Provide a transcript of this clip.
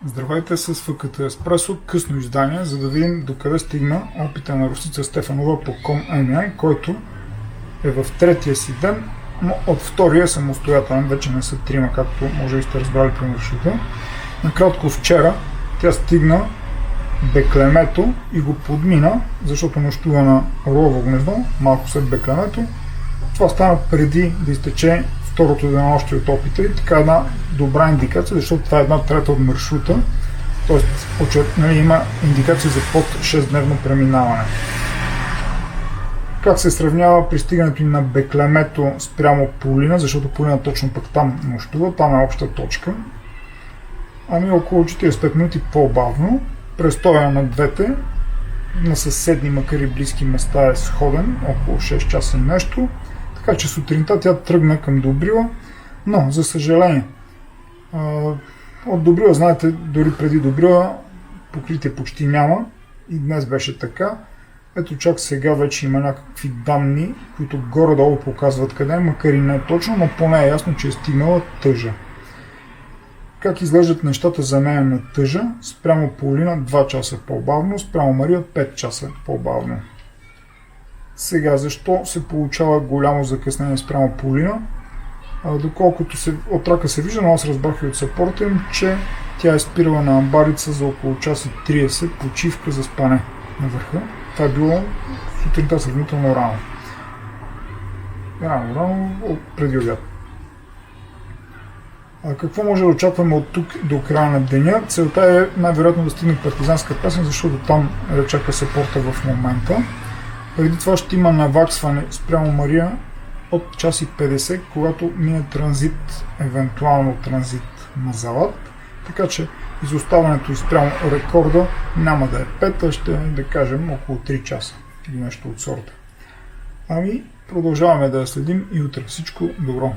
Здравейте с ФКТ Еспресо, късно издание, за да видим докъде стигна опита на Росица Стефанова по Com.MI, който е в третия си ден, но от втория самостоятелен, вече не са трима, както може и сте разбрали при маршрута. Накратко вчера тя стигна Беклемето и го подмина, защото нощува на Орлово гнездо, малко след Беклемето. Това стана преди да изтече второто денонощие от опита и така една добра индикация, защото това е една трета от маршрута, т.е. има индикация за под 6-дневно преминаване. Как се сравнява пристигането на Беклемето спрямо Полина, защото Полина точно пък там нощува, там е обща точка. Ами около 45 минути по-бавно, престоя на двете, на съседни, макар и близки места е сходен, около 6 часа и нещо. Така че сутринта тя тръгна към Добрила, но за съжаление от Добрила, знаете, дори преди Добрила покритие почти няма и днес беше така. Ето чак сега вече има някакви данни, които горе-долу показват къде, макар и не точно, но поне е ясно, че е стигнала Тъжа. Как изглеждат нещата за нея на Тъжа? Спрямо Полина 2 часа по-бавно, спрямо Мария 5 часа по-бавно. Сега, защо се получава голямо закъснение спрямо Полина? Доколкото от трака се вижда, но аз разбрах и от сапорта им, че тя е спирала на Амбарица за около час и 30 почивка за спане на върха. Това е било сутринта сравнително рано. Рано, преди обяд. Какво може да очакваме от тук до края на деня? Целта е най-вероятно да стигне партизанска песен, защото там чака сапорта в момента. Преди това ще има наваксване спрямо Мария от час и 50, когато мине транзит, евентуално транзит на Залат. Така че изоставането и спрямо рекорда няма да е 5, а ще да кажем около 3 часа или нещо от сорта. Ами продължаваме да я следим и утре. Всичко добро!